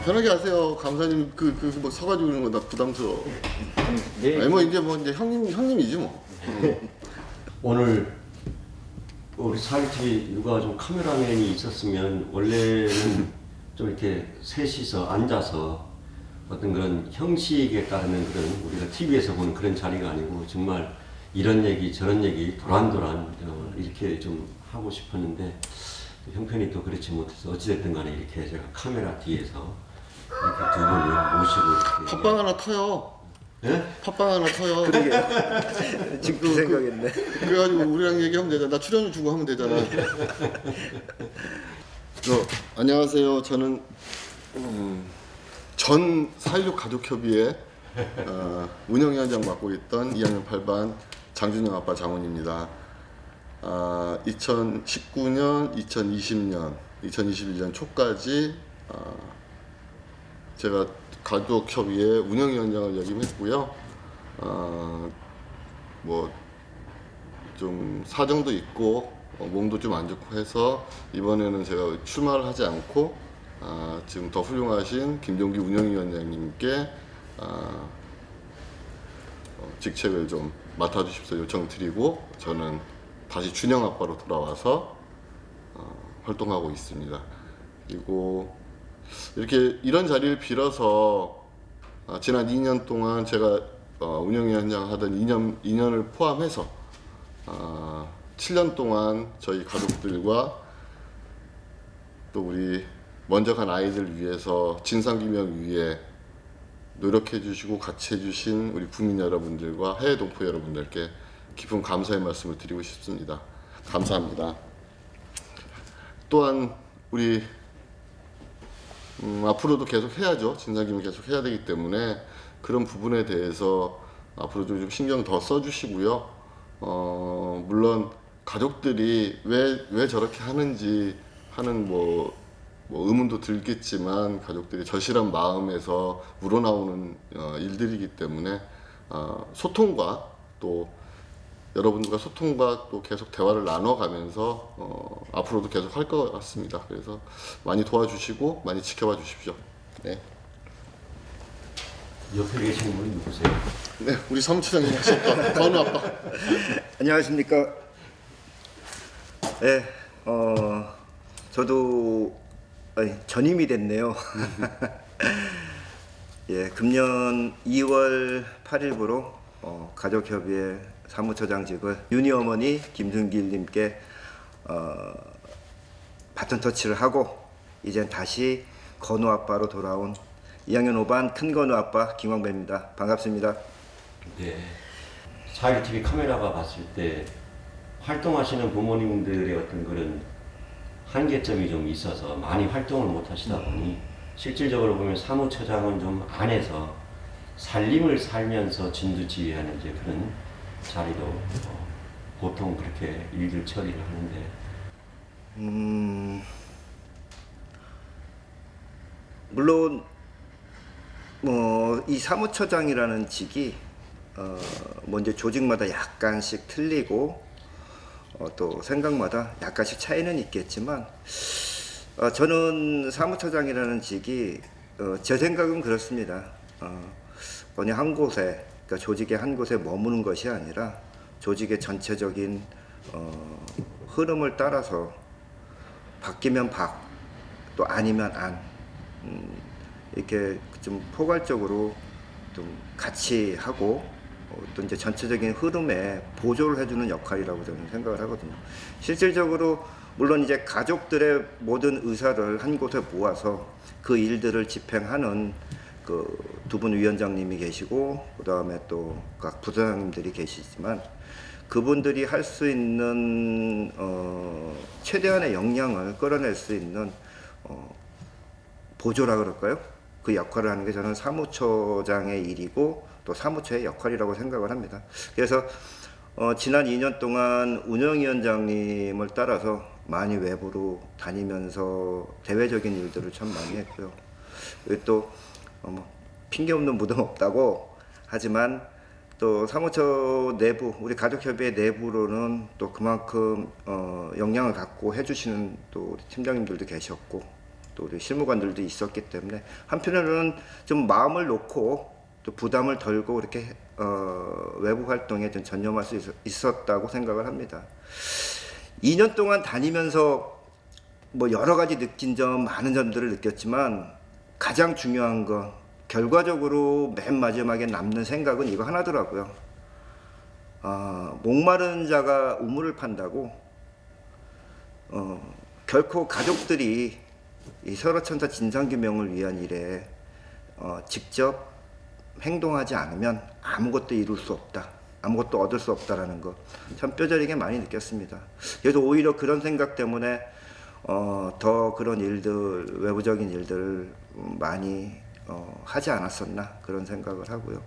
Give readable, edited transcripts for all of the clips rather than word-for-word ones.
편하게 하세요. 감사님 뭐 서가지고 그러는 거 나 부담스러워. 네. 아니 뭐 이제 형님이지 뭐. 오늘 우리 사이트에 누가 좀 카메라맨이 있었으면 원래는 좀 이렇게 셋이서 앉아서 어떤 그런 형식에 따르는 그런 우리가 TV에서 보는 그런 자리가 아니고 정말 이런 얘기 저런 얘기 도란도란 이렇게 좀 하고 싶었는데 형편이 또 그렇지 못해서 어찌됐든 간에 이렇게 제가 카메라 뒤에서 이렇게 두 분을 모시고 이렇게 팟빵 하나 터요. 예? 팟빵 하나 터요. 지금 그 생각했네. 그래가지고 우리랑 얘기하면 되잖아. 나 출연료 주고 하면 되잖아. 안녕하세요. 저는 전 4.16 가족협의회 운영위원장 맡고 있던 2학년 8반 장준영 아빠 장훈입니다. 2019년, 2020년, 2021년 초까지 제가 가족협의회 운영위원장을 역임했고요. 뭐 좀 사정도 있고 몸도 좀 안 좋고 해서 이번에는 제가 출마를 하지 않고 지금 더 훌륭하신 김종기 운영위원장님께 직책을 좀 맡아주십사 요청드리고 저는 다시 준영 아빠로 돌아와서 활동하고 있습니다. 그리고 이렇게 이런 자리를 빌어서 지난 2년 동안 제가 운영위원장 하던 2년을 포함해서 7년 동안 저희 가족들과 또 우리 먼저 간 아이들 위해서 진상규명 위해 노력해 주시고 같이 해주신 우리 국민 여러분들과 해외 동포 여러분들께 깊은 감사의 말씀을 드리고 싶습니다. 감사합니다. 또한 우리 앞으로도 계속 해야죠. 진상규명 계속 해야 되기 때문에 그런 부분에 대해서 앞으로도 좀 신경 더 써주시고요. 물론 가족들이 왜 저렇게 하는지 하는 뭐 의문도 들겠지만 가족들이 절실한 마음에서 우러나오는 일들이기 때문에 소통과 또 여러분들과 소통과 또 계속 대화를 나눠가면서 앞으로도 계속 할 것 같습니다. 그래서 많이 도와주시고 많이 지켜봐 주십시오. 네. 옆에 계시는 분이 누구세요? 네, 우리 사무처장님 하셨다. 건우 아빠. 안녕하십니까. 네, 저도 전임이 됐네요. 예, 금년 2월 8일부로 가족협의회 사무처장직을 윤희 어머니 김승길님께 바톤 터치를 하고 이젠 다시 건우 아빠로 돌아온 2학년 5반 큰 건우 아빠 김광배입니다. 반갑습니다. 네. 사이트TV 카메라가 봤을 때 활동하시는 부모님들의 어떤 그런 한계점이 좀 있어서 많이 활동을 못 하시다 보니 실질적으로 보면 사무처장은 좀 안에서 살림을 살면서 진두지휘하는 이제 그런 자리로 보통 그렇게 일들 처리를 하는데 물론 이 사무처장이라는 직이 뭐 이제 조직마다 약간씩 틀리고 또 생각마다 약간씩 차이는 있겠지만 저는 사무처장이라는 직이 제 생각은 그렇습니다. 어느 한 곳에 그러니까 조직의 한 곳에 머무는 것이 아니라 조직의 전체적인 흐름을 따라서 바뀌면 또 아니면 안 이렇게 좀 포괄적으로 좀 같이 하고 또 이제 전체적인 흐름에 보조를 해주는 역할이라고 저는 생각을 하거든요. 실질적으로 물론 이제 가족들의 모든 의사를 한 곳에 모아서 그 일들을 집행하는 그 두 분 위원장님이 계시고 그 다음에 또 각 부서장님들이 계시지만 그분들이 할 수 있는 최대한의 역량을 끌어낼 수 있는 보조라 그럴까요? 그 역할을 하는 게 저는 사무처장의 일이고 또 사무처의 역할이라고 생각을 합니다. 그래서 지난 2년 동안 운영위원장님을 따라서 많이 외부로 다니면서 대외적인 일들을 참 많이 했고요. 또 핑계 없는 무덤 없다고 하지만 또 사무처 내부, 우리 가족협의회 내부로는 또 그만큼 역량을 갖고 해주시는 또 우리 팀장님들도 계셨고 또 우리 실무관들도 있었기 때문에 한편으로는 좀 마음을 놓고 또 부담을 덜고 이렇게 외부 활동에 좀 전념할 수 있었다고 생각을 합니다. 2년 동안 다니면서 뭐 여러 가지 느낀 점, 많은 점들을 느꼈지만 가장 중요한 건 결과적으로 맨 마지막에 남는 생각은 이거 하나더라고요. 목마른 자가 우물을 판다고. 결코 가족들이 이 설화천사 진상규명을 위한 일에 직접 행동하지 않으면 아무것도 이룰 수 없다, 아무것도 얻을 수 없다라는 거 참 뼈저리게 많이 느꼈습니다. 그래서 오히려 그런 생각 때문에 더 그런 일들, 외부적인 일들을 많이 하지 않았었나 그런 생각을 하고요.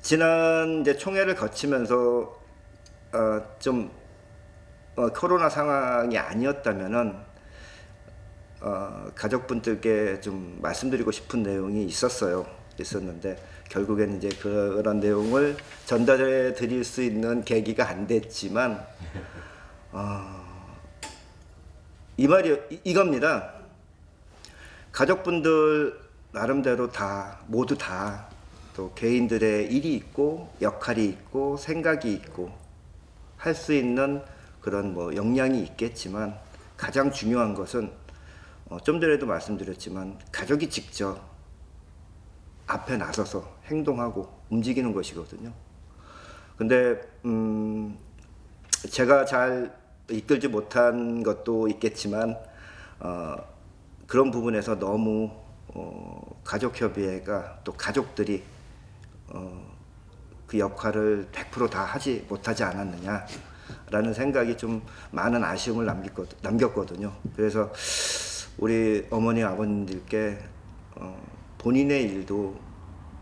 지난 이제 총회를 거치면서 좀 코로나 상황이 아니었다면은 가족분들께 좀 말씀드리고 싶은 내용이 있었는데 결국에는 이제 그런 내용을 전달해 드릴 수 있는 계기가 안 됐지만 이 말이 이겁니다. 가족분들 나름대로 모두 다 또 개인들의 일이 있고 역할이 있고 생각이 있고 할 수 있는 그런 뭐 역량이 있겠지만 가장 중요한 것은 좀 전에도 말씀드렸지만 가족이 직접 앞에 나서서 행동하고 움직이는 것이거든요. 근데 제가 잘 이끌지 못한 것도 있겠지만 그런 부분에서 너무 가족협의회가 또 가족들이 그 역할을 100% 다 하지 못하지 않았느냐라는 생각이 좀 많은 아쉬움을 남겼거든요. 그래서 우리 어머니 아버님들께 본인의 일도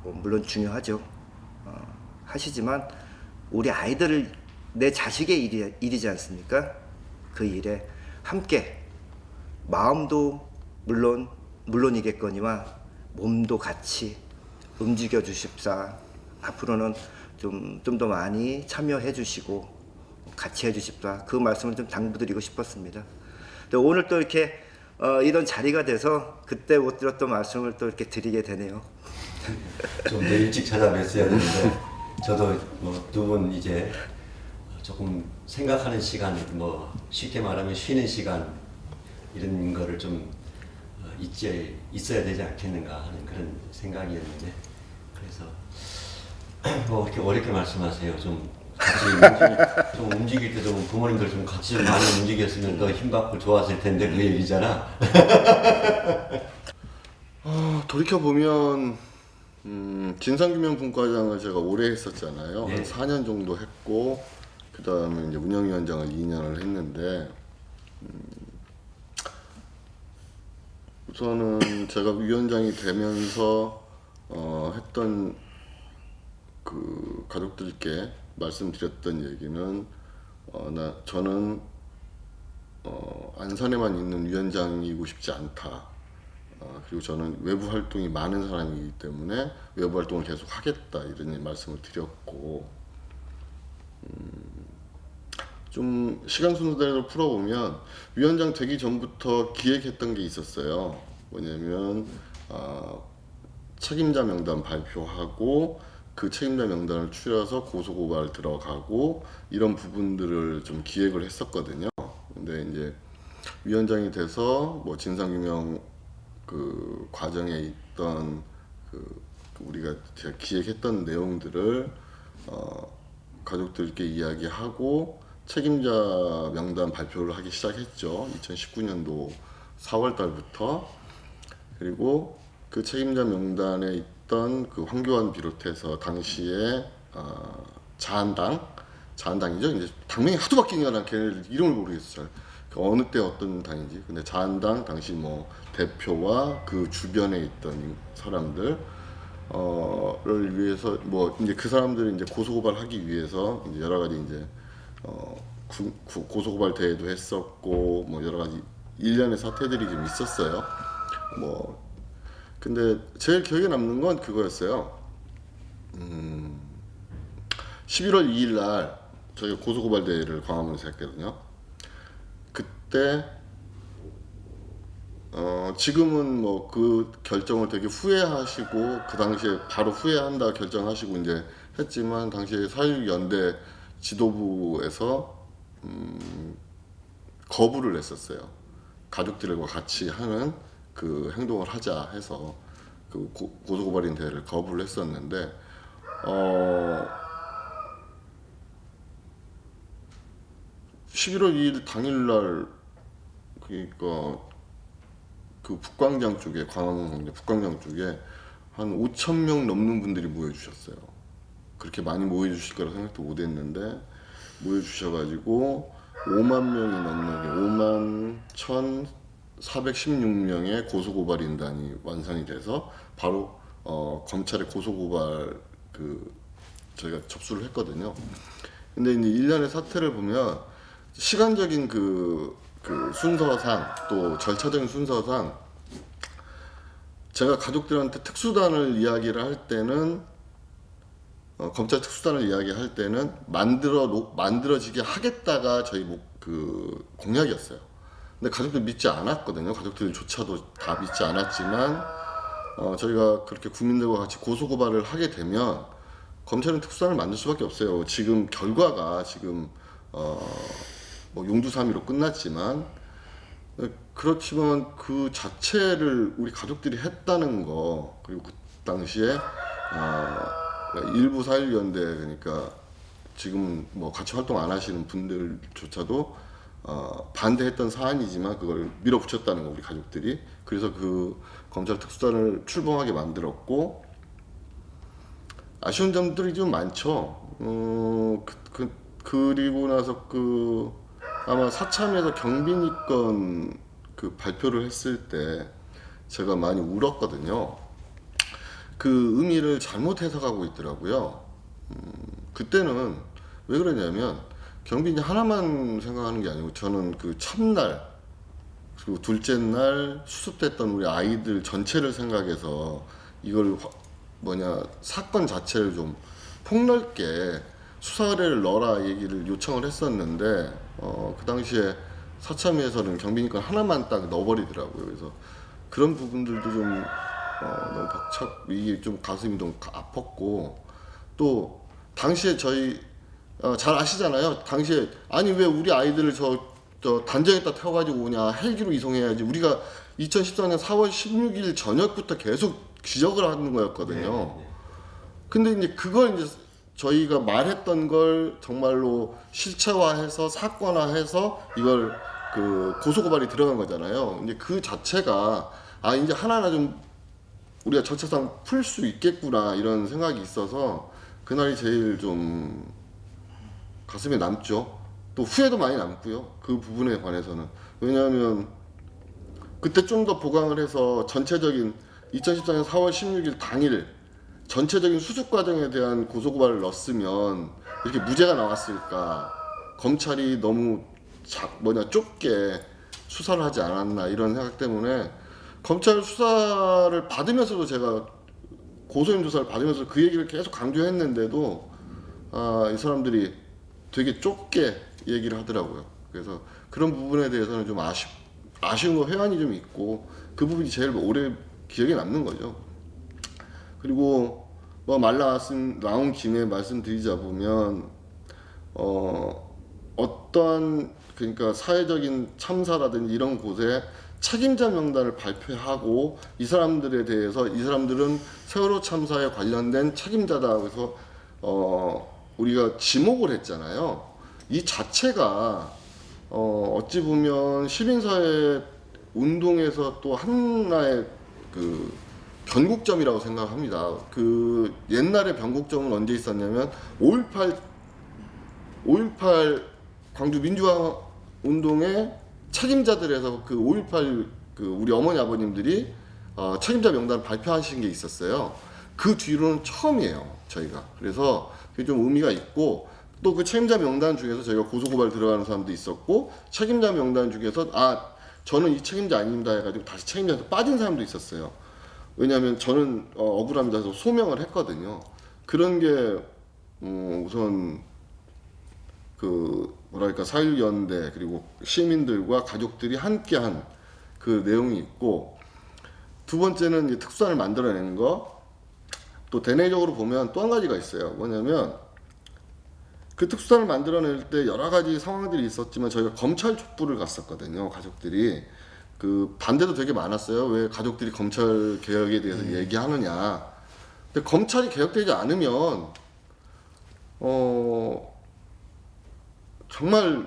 물론 중요하죠. 하시지만 우리 아이들을 내 자식의 일이지 않습니까? 그 일에 함께 마음도 물론이겠거니와 몸도 같이 움직여 주십사. 앞으로는 좀 더 많이 참여해 주시고 같이 해 주십사. 그 말씀을 좀 당부드리고 싶었습니다. 오늘 또 이렇게 이런 자리가 돼서 그때 못 드렸던 말씀을 또 이렇게 드리게 되네요. 좀 더 일찍 찾아뵀어야 되는데 저도 뭐 두 분 이제 조금 생각하는 시간, 뭐 쉽게 말하면 쉬는 시간 이런 거를 좀 있어야 되지 않겠는가 하는 그런 생각이었는데 그래서 뭐 이렇게 어렵게 말씀하세요. 좀 같이 좀 움직일 때도 부모님들 좀 같이 좀 많이 움직였으면 더 힘받고 좋았을 텐데 그 얘기잖아. 돌이켜보면 진상규명분과장을 제가 오래 했었잖아요. 네. 한 4년 정도 했고 그 다음에 이제 운영위원장을 2년을 했는데 우선은 제가 위원장이 되면서 했던 그 가족들께 말씀드렸던 얘기는 저는 안산에만 있는 위원장이고 싶지 않다. 그리고 저는 외부 활동이 많은 사람이기 때문에 외부 활동을 계속 하겠다 이런 말씀을 드렸고 좀 시간 순서대로 풀어보면 위원장 되기 전부터 기획했던 게 있었어요. 뭐냐면 책임자 명단 발표하고 그 책임자 명단을 추려서 고소고발 들어가고 이런 부분들을 좀 기획을 했었거든요. 근데 이제 위원장이 돼서 뭐 진상규명 그 과정에 있던 제가 기획했던 내용들을 가족들께 이야기하고 책임자 명단 발표를 하기 시작했죠. 2019년도 4월 달부터. 그리고 그 책임자 명단에 있던 그 황교안 비롯해서 당시에 자한당이죠. 이제 당명이 하도 바뀌니까 난 걔네들 이름을 모르겠어요. 어느 때 어떤 당인지. 근데 자한당 당시 뭐 대표와 그 주변에 있던 사람들 를 위해서 뭐 이제 그 사람들이 이제 고소고발하기 위해서 이제 여러 가지 이제 고소고발 대회도 했었고 뭐 여러 가지 일련의 사태들이 좀 있었어요. 뭐 근데 제일 기억에 남는 건 그거였어요. 11월 2일 날 저희가 고소고발 대회를 광화문에서 했거든요. 그때 지금은 뭐 그 결정을 되게 후회하시고 그 당시에 바로 후회한다 결정하시고 이제 했지만 당시에 4.16 연대 지도부에서 거부를 했었어요. 가족들과 같이 하는 그 행동을 하자 해서 그 고소고발인 대회를 거부를 했었는데 11월 2일 당일날 그러니까 그 북광장 쪽에 광화문 북광장 쪽에 한 5천 명 넘는 분들이 모여주셨어요. 그렇게 많이 모여주실 거라 생각도 못했는데 모여주셔가지고 5만 명이 넘는 5만 1,416명의 고소고발인단이 완성이 돼서 바로 검찰에 고소고발 저희가 접수를 했거든요. 근데 이제 일련의 사태를 보면 시간적인 그 순서상 또 절차적인 순서상 제가 가족들한테 특수단을 이야기를 할 때는 검찰 특수단을 이야기할 때는 만들어지게 하겠다가 저희 공약이었어요. 근데 가족들 믿지 않았거든요. 가족들조차도 다 믿지 않았지만 저희가 그렇게 국민들과 같이 고소고발을 하게 되면 검찰은 특수단을 만들 수밖에 없어요. 지금 결과가 지금 뭐 용두사미로 끝났지만 그렇지만 그 자체를 우리 가족들이 했다는 거 그리고 그 당시에 일부 4.16 연대 그러니까 지금 뭐 같이 활동 안 하시는 분들조차도 반대했던 사안이지만 그걸 밀어붙였다는 거 우리 가족들이. 그래서 그 검찰 특수단을 출범하게 만들었고 아쉬운 점들이 좀 많죠. 그리고 나서 아마 사참에서 경비니 건 발표를 했을 때 제가 많이 울었거든요. 그 의미를 잘못 해석하고 있더라고요. 그때는 왜 그러냐면 경비니 하나만 생각하는 게 아니고 저는 그 첫날 그리고 둘째 날 수습됐던 우리 아이들 전체를 생각해서 이걸 사건 자체를 좀 폭넓게 수사 의뢰를 넣어라 얘기를 요청을 했었는데 그 당시에 사참위에서는 경비니까 하나만 딱 넣어버리더라고요. 그래서 그런 부분들도 좀 너무 이게 좀 가슴이 좀 아팠고 또 당시에 저희 잘 아시잖아요. 당시에 아니 왜 우리 아이들을 저 단정에다 태워가지고 오냐 헬기로 이송해야지. 우리가 2014년 4월 16일 저녁부터 계속 지적을 하는 거였거든요. 근데 이제 그걸 이제 저희가 말했던 걸 정말로 실체화해서 사건화해서 이걸 고소고발이 들어간 거잖아요. 이제 그 자체가 이제 하나하나 좀 우리가 절차상 풀 수 있겠구나 이런 생각이 있어서 그날이 제일 좀 가슴에 남죠. 또 후회도 많이 남고요. 그 부분에 관해서는. 왜냐하면 그때 좀 더 보강을 해서 전체적인 2014년 4월 16일 당일 전체적인 수습 과정에 대한 고소고발을 넣었으면 이렇게 무죄가 나왔을까. 검찰이 너무 좁게 수사를 하지 않았나 이런 생각 때문에 검찰 수사를 받으면서도 제가 고소인 조사를 받으면서 그 얘기를 계속 강조했는데도 이 사람들이 되게 좁게 얘기를 하더라고요. 그래서 그런 부분에 대해서는 좀 아쉬운 거 회한이 좀 있고 그 부분이 제일 오래 기억에 남는 거죠. 그리고 말 나온 김에 말씀드리자 보면 어떤 그러니까 사회적인 참사라든지 이런 곳에 책임자 명단을 발표하고 이 사람들에 대해서 이 사람들은 세월호 참사에 관련된 책임자다. 그래서 우리가 지목을 했잖아요. 이 자체가 어찌 보면 시민사회 운동에서 또 하나의 변곡점이라고 생각합니다. 옛날에 변곡점은 언제 있었냐면 5.18 광주 민주화 운동의 책임자들에서 5.18 우리 어머니 아버님들이 책임자 명단을 발표하신 게 있었어요. 그 뒤로는 처음이에요, 저희가. 그래서 그게 좀 의미가 있고 또 그 책임자 명단 중에서 저희가 고소고발 들어가는 사람도 있었고 책임자 명단 중에서 저는 이 책임자 아닙니다 해가지고 다시 책임자에서 빠진 사람도 있었어요. 왜냐하면 저는 억울합니다 해서 소명을 했거든요. 그런 게 우선 4.16 연대 그리고 시민들과 가족들이 함께한 그 내용이 있고, 두 번째는 이제 특수단을 만들어내는 거. 또 대내적으로 보면 또 한 가지가 있어요. 뭐냐면 그 특수단을 만들어낼 때 여러 가지 상황들이 있었지만 저희가 검찰 촉구를 갔었거든요. 가족들이 그 반대도 되게 많았어요. 왜 가족들이 검찰 개혁에 대해서 얘기하느냐. 근데 검찰이 개혁되지 않으면 정말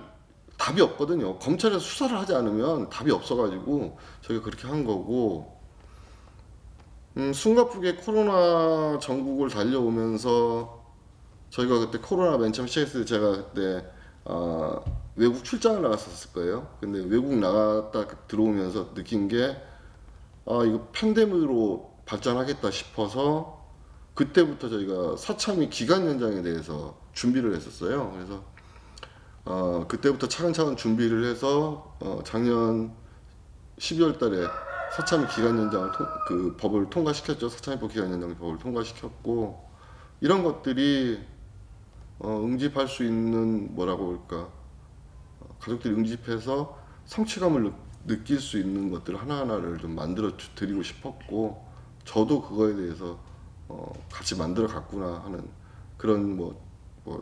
답이 없거든요. 검찰에서 수사를 하지 않으면 답이 없어가지고 저희가 그렇게 한 거고, 숨가쁘게 코로나 전국을 달려오면서 저희가 그때 코로나 맨 처음 시작했을 때 제가 그때 외국 출장을 나갔었을 거예요. 근데 외국 나갔다 들어오면서 느낀 게 이거 팬데믹으로 발전하겠다 싶어서 그때부터 저희가 사참위 기간 연장에 대해서 준비를 했었어요. 그래서 그때부터 차근차근 준비를 해서 작년 12월 달에 사참위 기간 연장을 그 법을 통과시켰죠. 사참위법 기간 연장 법을 통과시켰고, 이런 것들이 응집할 수 있는 뭐라고 할까, 가족들이 응집해서 성취감을 느낄 수 있는 것들 하나하나를 좀 만들어 드리고 싶었고, 저도 그거에 대해서 같이 만들어 갔구나 하는 그런 뭐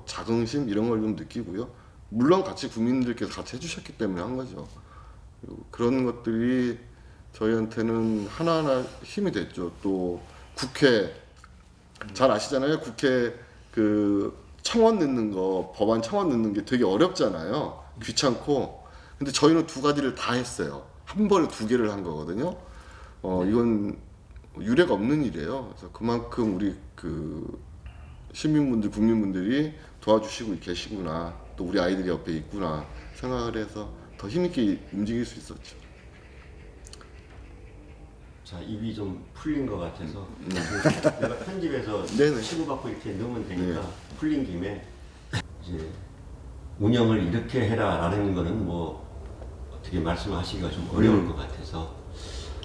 자긍심 이런 걸 좀 느끼고요. 물론 같이 국민들께서 같이 해주셨기 때문에 한 거죠. 그리고 그런 것들이 저희한테는 하나하나 힘이 됐죠. 또 국회 잘 아시잖아요. 국회 그 청원 넣는 거, 법안 청원 넣는 게 되게 어렵잖아요. 귀찮고. 근데 저희는 두 가지를 다 했어요. 한 번에 두 개를 한 거거든요. 이건 유례가 없는 일이에요. 그래서 그만큼 우리 그 시민분들, 국민분들이 도와주시고 계시구나, 또 우리 아이들이 옆에 있구나 생각을 해서 더 힘있게 움직일 수 있었죠. 자, 입이 좀 풀린 것 같아서 내가 편집해서 네네. 치고받고 이렇게 넣으면 되니까 네. 풀린 김에 이제 운영을 이렇게 해라라는 거는 뭐 어떻게 말씀하시기가 좀 어려울 것 같아서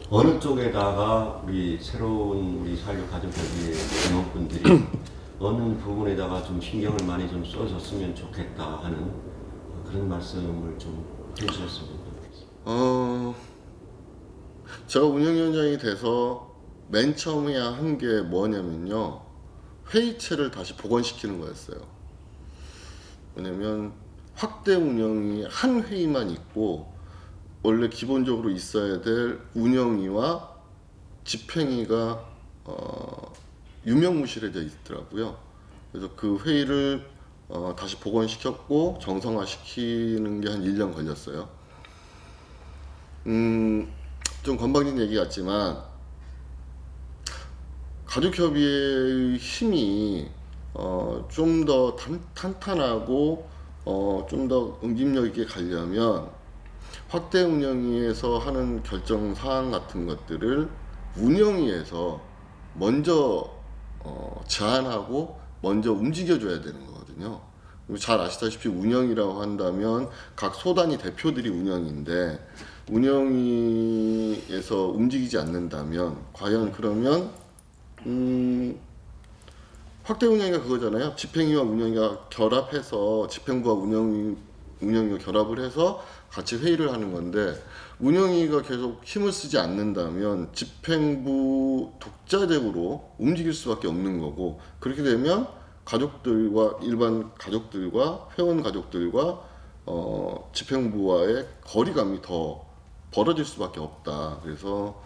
어느 쪽에다가 우리 새로운 우리 사회적 가족협의회 임원분들이 어느 부분에다가 좀 신경을 많이 좀 써줬으면 좋겠다 하는 그런 말씀을 좀 해주셨으면 좋겠습니다. 제가 운영위원장이 돼서 맨 처음에 한 게 뭐냐면요, 회의체를 다시 복원시키는 거였어요. 왜냐면 확대 운영이 한 회의만 있고 원래 기본적으로 있어야 될 운영위와 집행위가 유명무실해져 있더라고요. 그래서 그 회의를 다시 복원시켰고 정상화시키는 게 한 1년 걸렸어요. 좀 건방진 얘기 같지만 가족협의회의 힘이 좀 더 탄탄하고 좀 더 응집력 있게 가려면 확대 운영위에서 하는 결정 사항 같은 것들을 운영위에서 먼저 제안하고 먼저 움직여줘야 되는 거거든요. 잘 아시다시피 운영이라고 한다면 각 소단위 대표들이 운영인데, 운영위에서 움직이지 않는다면 과연 그러면 확대 운영위가 그거잖아요. 집행위와 운영위가 결합해서, 집행부와 운영위가 결합을 해서 같이 회의를 하는 건데, 운영위가 계속 힘을 쓰지 않는다면 집행부 독자적으로 움직일 수밖에 없는 거고, 그렇게 되면 가족들과 일반 가족들과 회원 가족들과 집행부와의 거리감이 더 벌어질 수밖에 없다. 그래서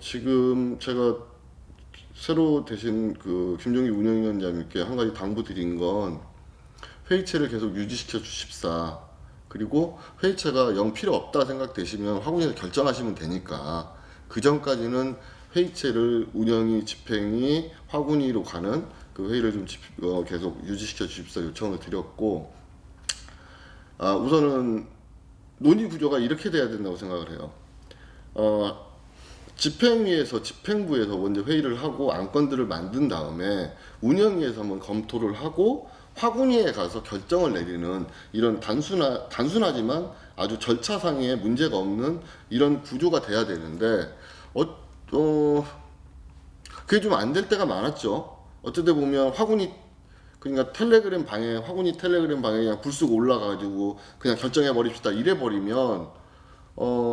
지금 제가 새로 되신 그 김종기 운영위원장님께 한 가지 당부드린 건 회의체를 계속 유지시켜 주십사. 그리고 회의체가 영 필요 없다 생각되시면 화군에서 결정하시면 되니까 그 전까지는 회의체를 운영위, 집행위, 화군위로 가는 그 회의를 좀 계속 유지시켜 주십사 요청을 드렸고, 우선은 논의 구조가 이렇게 돼야 된다고 생각을 해요. 집행위에서, 집행부에서 먼저 회의를 하고 안건들을 만든 다음에 운영위에서 한번 검토를 하고 화군위에 가서 결정을 내리는, 이런 단순하지만 아주 절차상의 문제가 없는 이런 구조가 돼야 되는데 그게 좀 안 될 때가 많았죠. 어쨌든 보면 화군위, 그러니까 화군위 텔레그램 방에 그냥 불쑥 올라가가지고 그냥 결정해 버립시다 이래 버리면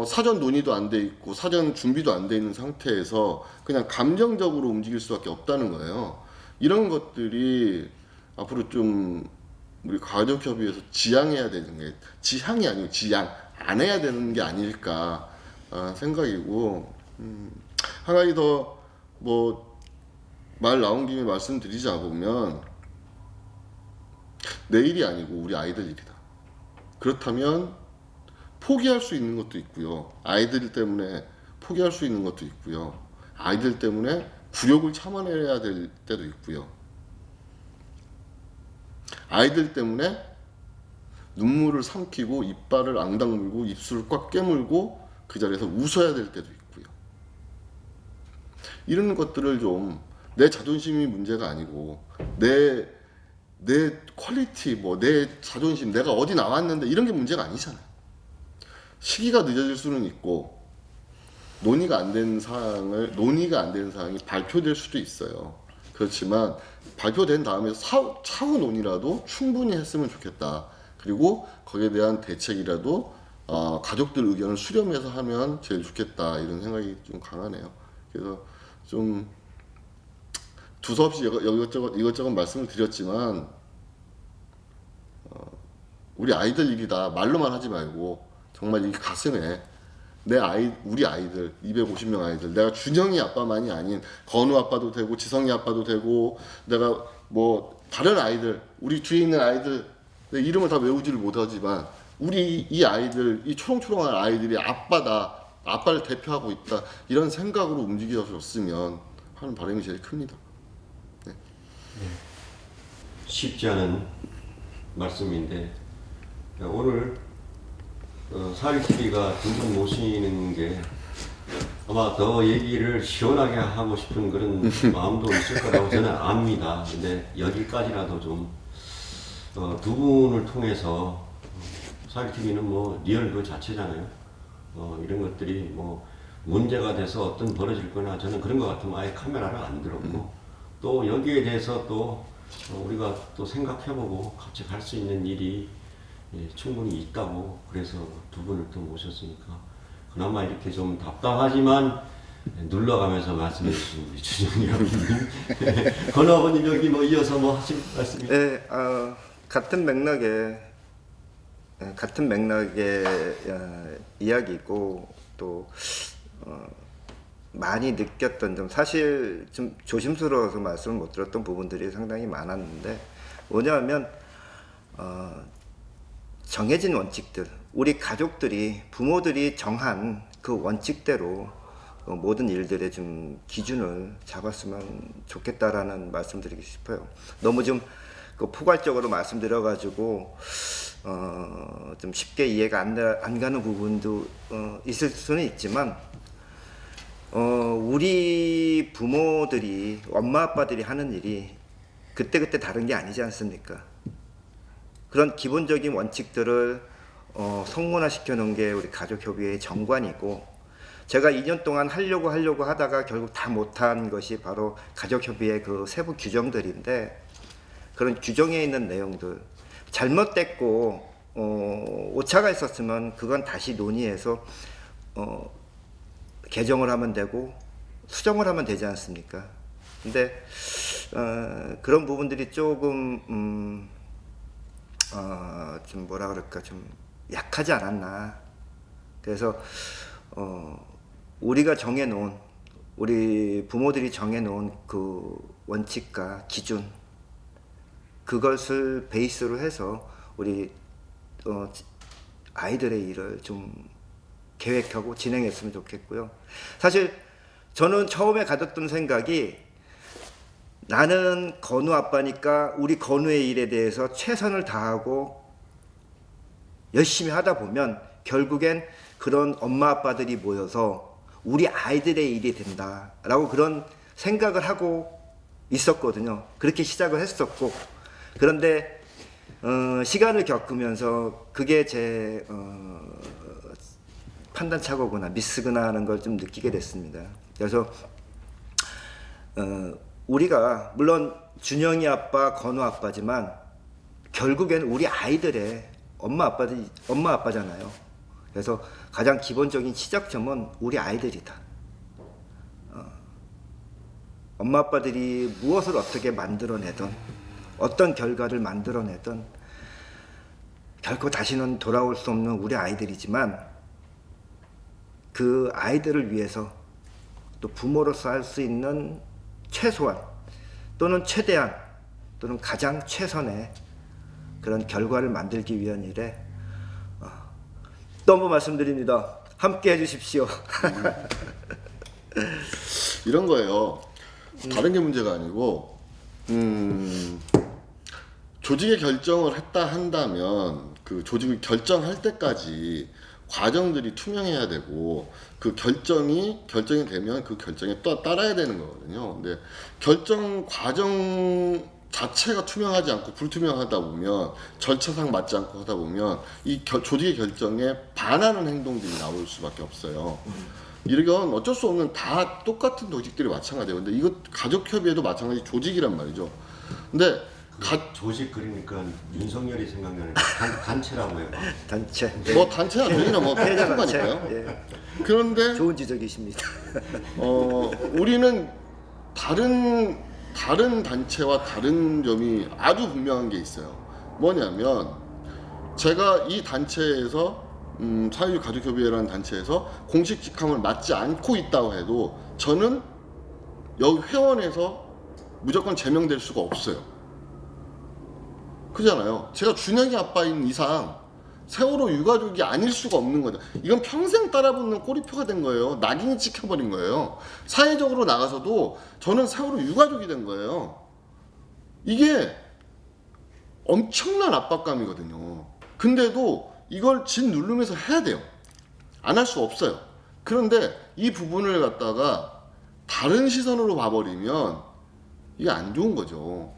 사전 논의도 안 돼 있고 사전 준비도 안 돼 있는 상태에서 그냥 감정적으로 움직일 수밖에 없다는 거예요. 이런 것들이 앞으로 좀 우리 가족협의회에서 지양해야 되는 게, 지향이 아니고 지양 안 해야 되는 게 아닐까 생각이고, 한 가지 더 뭐 말 나온 김에 말씀드리자 보면, 내일이 아니고 우리 아이들 일이다. 그렇다면 포기할 수 있는 것도 있고요. 아이들 때문에 포기할 수 있는 것도 있고요. 아이들 때문에 굴욕을 참아내야 될 때도 있고요. 아이들 때문에 눈물을 삼키고 이빨을 앙당 물고 입술을 꽉 깨물고 그 자리에서 웃어야 될 때도 있고요. 이런 것들을 좀, 내 자존심이 문제가 아니고 내 퀄리티, 뭐 내 자존심, 내가 어디 나왔는데 이런 게 문제가 아니잖아요. 시기가 늦어질 수는 있고 논의가 안 되는 사항이 발표될 수도 있어요. 그렇지만 발표된 다음에 차후 논의라도 충분히 했으면 좋겠다. 그리고 거기에 대한 대책이라도 가족들 의견을 수렴해서 하면 제일 좋겠다, 이런 생각이 좀 강하네요. 그래서 좀 두서없이 이것저것 말씀을 드렸지만, 우리 아이들 일이다 말로만 하지 말고 정말 이 가슴에 우리 아이들 250명 아이들, 내가 준영이 아빠만이 아닌 건우 아빠도 되고 지성이 아빠도 되고, 내가 뭐 다른 아이들, 우리 뒤에 있는 아이들, 내 이름을 다 외우지를 못하지만 우리 이 아이들, 이 초롱초롱한 아이들이 아빠다, 아빠를 대표하고 있다, 이런 생각으로 움직여줬으면 하는 바람이 제일 큽니다. 네. 쉽지 않은 말씀인데, 오늘 사리TV가 두 분 모시는 게 아마 더 얘기를 시원하게 하고 싶은 그런 마음도 있을 거라고 저는 압니다. 근데 여기까지라도 좀 두 분을 통해서, 사리TV는 뭐 리얼 그 자체잖아요. 이런 것들이 뭐 문제가 돼서 어떤 벌어질 거나, 저는 그런 것 같으면 아예 카메라를 안 들었고, 또 여기에 대해서 또 우리가 또 생각해보고 같이 갈 수 있는 일이 충분히 있다고, 그래서 두 분을 또 모셨으니까 그나마 이렇게 좀 답답하지만 눌러가면서 말씀해 주신 우리 준영이 아버님, 건우 아버님 여기 뭐 이어서 뭐 하실 말씀이? 네, 같은 맥락의 이야기고, 또 많이 느꼈던 점, 사실 좀 조심스러워서 말씀을 못 드렸던 부분들이 상당히 많았는데, 뭐냐면 정해진 원칙들, 우리 가족들이, 부모들이 정한 그 원칙대로 모든 일들의 좀 기준을 잡았으면 좋겠다라는 말씀드리고 싶어요. 너무 좀 포괄적으로 말씀드려가지고 좀 쉽게 이해가 안 가는 부분도 있을 수는 있지만, 우리 부모들이, 엄마 아빠들이 하는 일이 그때그때 다른 게 아니지 않습니까? 그런 기본적인 원칙들을 성문화 시켜놓은 게 우리 가족협의회의 정관이고, 제가 2년 동안 하려고 하다가 결국 다 못한 것이 바로 가족협의회 그 세부 규정들인데, 그런 규정에 있는 내용들 잘못됐고 오차가 있었으면 그건 다시 논의해서 개정을 하면 되고 수정을 하면 되지 않습니까? 근데 그런 부분들이 조금 좀 뭐라 그럴까, 좀 약하지 않았나. 그래서 우리가 정해놓은, 우리 부모들이 정해놓은 그 원칙과 기준, 그것을 베이스로 해서 우리 아이들의 일을 좀 계획하고 진행했으면 좋겠고요. 사실 저는 처음에 가졌던 생각이, 나는 건우 아빠니까 우리 건우의 일에 대해서 최선을 다하고 열심히 하다 보면 결국엔 그런 엄마 아빠들이 모여서 우리 아이들의 일이 된다라고 그런 생각을 하고 있었거든요. 그렇게 시작을 했었고, 그런데 시간을 겪으면서 그게 제 판단착오구나, 미스구나 하는 걸 좀 느끼게 됐습니다. 그래서 우리가 물론 준영이 아빠, 건우 아빠지만 결국엔 우리 아이들의 엄마 아빠잖아요. 그래서 가장 기본적인 시작점은 우리 아이들이다. 엄마 아빠들이 무엇을 어떻게 만들어내든 어떤 결과를 만들어내든 결코 다시는 돌아올 수 없는 우리 아이들이지만 그 아이들을 위해서 또 부모로서 할 수 있는 최소한 또는 최대한 또는 가장 최선의 그런 결과를 만들기 위한 일에 또 한 번 말씀드립니다. 함께 해주십시오. 이런 거예요. 다른 게 문제가 아니고 조직의 결정을 했다 한다면 그 조직을 결정할 때까지 과정들이 투명해야 되고 그 결정이 되면 그 결정에 또 따라야 되는 거거든요. 근데 결정 과정 자체가 투명하지 않고 불투명하다 보면 절차상 맞지 않고 하다 보면 이 조직의 결정에 반하는 행동들이 나올 수밖에 없어요. 이건 어쩔 수 없는 다 똑같은 조직들이 마찬가지예요. 근데 이거 가족협의회도 마찬가지 조직이란 말이죠. 근데 조직 그러니까 윤석열이 생각나는 단체라고 해요. 단체. 뭐 단체나 조직이나 뭐 피해자 똑같은 단체. 거니까요. 예. 그런데 좋은 지적이십니다. 우리는 다른 단체와 다른 점이 아주 분명한 게 있어요. 뭐냐면 제가 이 단체에서 사회주의 가족협의회라는 단체에서 공식 직함을 맡지 않고 있다고 해도 저는 여기 회원에서 무조건 제명될 수가 없어요. 그잖아요. 제가 준혁이 아빠인 이상 세월호 유가족이 아닐 수가 없는 거죠. 이건 평생 따라붙는 꼬리표가 된 거예요. 낙인이 찍혀버린 거예요. 사회적으로 나가서도 저는 세월호 유가족이 된 거예요. 이게 엄청난 압박감이거든요. 근데도 이걸 짓누르면서 해야 돼요. 안 할 수 없어요. 그런데 이 부분을 갖다가 다른 시선으로 봐버리면 이게 안 좋은 거죠.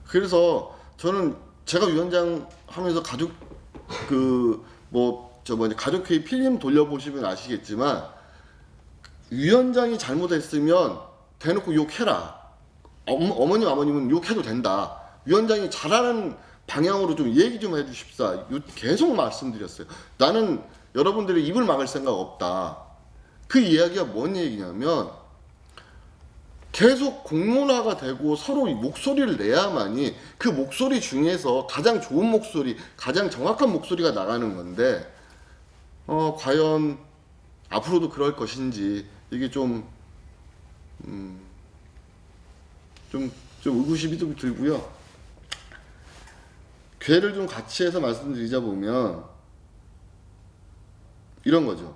그래서 저는 제가 위원장 하면서 가족회의 필름 돌려보시면 아시겠지만 위원장이 잘못했으면 대놓고 욕해라. 어머님 아버님은 욕해도 된다. 위원장이 잘하는 방향으로 좀 얘기 좀 해주십사. 계속 말씀드렸어요. 나는 여러분들의 입을 막을 생각 없다. 그 이야기가 뭔 얘기냐면 계속 공론화가 되고 서로 목소리를 내야만이 그 목소리 중에서 가장 좋은 목소리, 가장 정확한 목소리가 나가는 건데 과연 앞으로도 그럴 것인지 이게 좀 의구심이 좀 들고요. 괴를 좀 같이 해서 말씀드리자 보면 이런 거죠.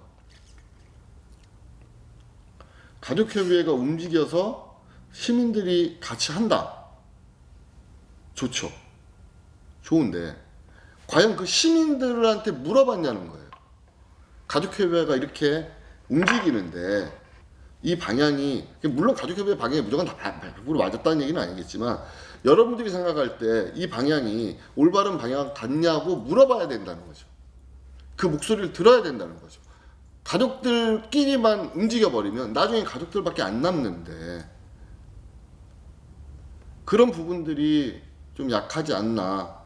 가족협의회가 움직여서 시민들이 같이 한다. 좋죠. 좋은데 과연 그 시민들한테 물어봤냐는 거예요. 가족협의회가 이렇게 움직이는데 이 방향이 물론 가족협의회 방향이 무조건 다 100% 맞았다는 얘기는 아니겠지만 여러분들이 생각할 때 이 방향이 올바른 방향 같냐고 물어봐야 된다는 거죠. 그 목소리를 들어야 된다는 거죠. 가족들끼리만 움직여버리면 나중에 가족들밖에 안 남는데 그런 부분들이 좀 약하지 않나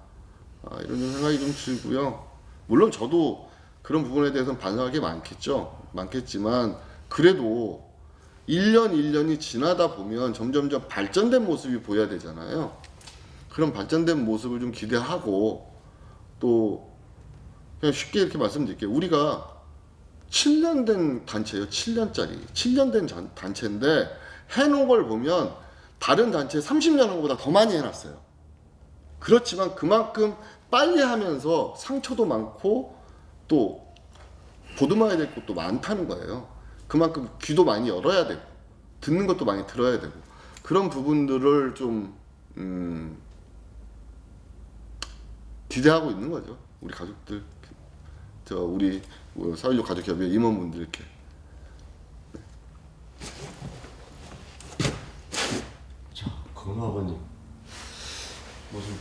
이런 생각이 좀 들고요. 물론 저도 그런 부분에 대해서는 반성할 게 많겠지만 그래도 1년 1년이 지나다 보면 점점점 발전된 모습이 보여야 되잖아요. 그런 발전된 모습을 좀 기대하고 또 그냥 쉽게 이렇게 말씀드릴게요. 우리가 7년 된 단체예요. 7년 된 단체인데 해놓은 걸 보면 다른 단체 30년 한 것보다 더 많이 해놨어요. 그렇지만 그만큼 빨리 하면서 상처도 많고 또 보듬어야 될 것도 많다는 거예요. 그만큼 귀도 많이 열어야 되고 듣는 것도 많이 들어야 되고 그런 부분들을 좀 기대하고 있는 거죠. 우리 가족들, 우리 사회적 가족협의회 임원분들께. 자, 건우 아버님 무슨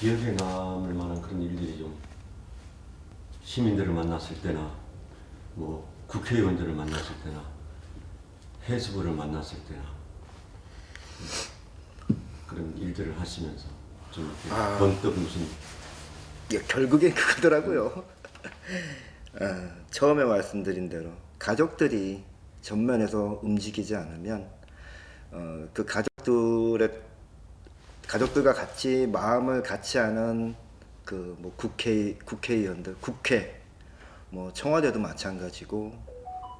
기억에 남을 만한 그런 일들이 좀 시민들을 만났을 때나 뭐 국회의원들을 만났을 때나 해수부를 만났을 때나 그런 일들을 하시면서 좀 이렇게 번뜩 무슨 결국엔 그거더라고요. 처음에 말씀드린 대로 가족들이 전면에서 움직이지 않으면 그 가족들과 같이 마음을 같이 하는 그 뭐 국회의원들, 국회, 뭐 청와대도 마찬가지고,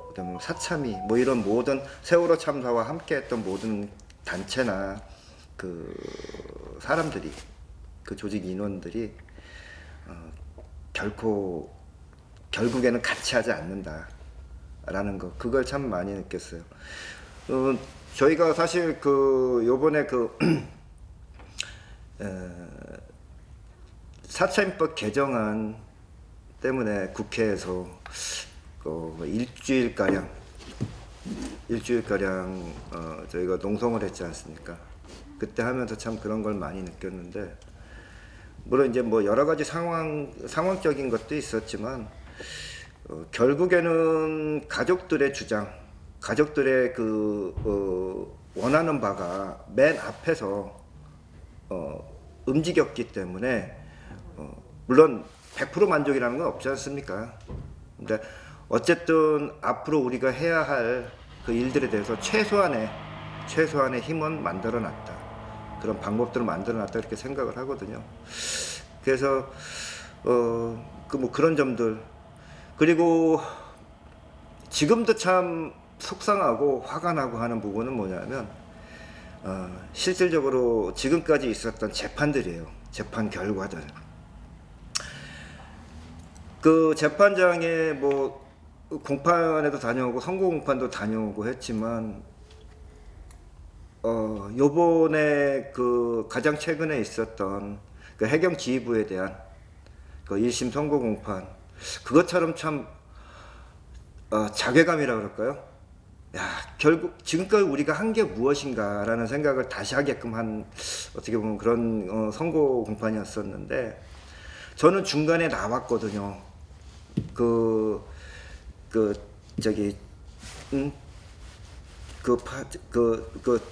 그다음에 사참위, 뭐 이런 모든 세월호 참사와 함께했던 모든 단체나 그 사람들이, 그 조직 인원들이 결국에는 같이 하지 않는다라는 거, 그걸 참 많이 느꼈어요. 저희가 사실 요번에 사참위법 개정안 때문에 국회에서 일주일가량 저희가 농성을 했지 않습니까? 그때 하면서 참 그런 걸 많이 느꼈는데, 물론 이제 뭐 여러 가지 상황적인 것도 있었지만, 결국에는 가족들의 주장, 가족들의 원하는 바가 맨 앞에서 움직였기 때문에, 물론 100% 만족이라는 건 없지 않습니까? 근데 어쨌든 앞으로 우리가 해야 할 그 일들에 대해서 최소한의 힘은 만들어놨다. 그런 방법들을 만들어놨다, 이렇게 생각을 하거든요. 그래서 뭐 그런 점들, 그리고 지금도 참 속상하고 화가 나고 하는 부분은 뭐냐면, 실질적으로 지금까지 있었던 재판들이에요. 재판 결과들. 그 재판장에 뭐 공판에도 다녀오고 선고 공판도 다녀오고 했지만, 요번에 그 가장 최근에 있었던 그 해경 지휘부에 대한 그 1심 선고 공판, 그것처럼 참 자괴감이라 그럴까요? 야, 결국 지금까지 우리가 한 게 무엇인가라는 생각을 다시 하게끔 한, 어떻게 보면 그런 선고 공판이었었는데, 저는 중간에 나왔거든요.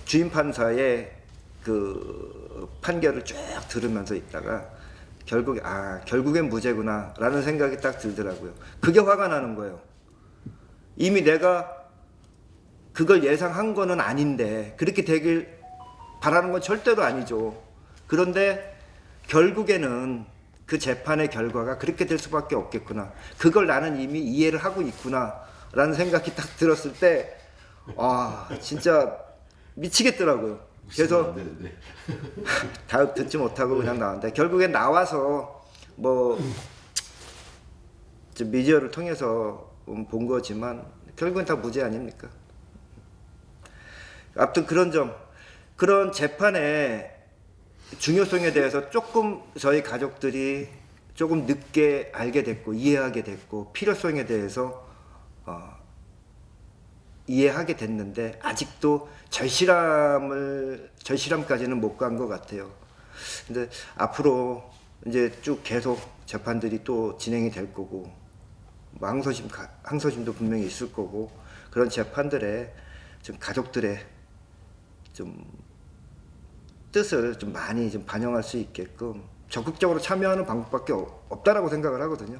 주임 판사의 그 판결을 쭉 들으면서 있다가 결국엔 무죄구나라는 생각이 딱 들더라고요. 그게 화가 나는 거예요. 이미 내가 그걸 예상한 거는 아닌데, 그렇게 되길 바라는 건 절대로 아니죠. 그런데 결국에는 그 재판의 결과가 그렇게 될 수밖에 없겠구나, 그걸 나는 이미 이해를 하고 있구나 라는 생각이 딱 들었을 때, 진짜 미치겠더라고요. 그래서 다 듣지 못하고 그냥 나왔는데, 결국엔 나와서 뭐 미디어를 통해서 본 거지만 결국엔 다 무죄 아닙니까? 아무튼 그런 재판의 중요성에 대해서 조금 저희 가족들이 조금 늦게 알게 됐고 이해하게 됐고, 필요성에 대해서 이해하게 됐는데, 아직도 절실함까지는 못 간 것 같아요. 근데 앞으로 이제 쭉 계속 재판들이 또 진행이 될 거고, 항소심도 분명히 있을 거고, 그런 재판들에 좀 가족들의 좀 뜻을 좀 많이 좀 반영할 수 있게끔 적극적으로 참여하는 방법밖에 없다라고 생각을 하거든요.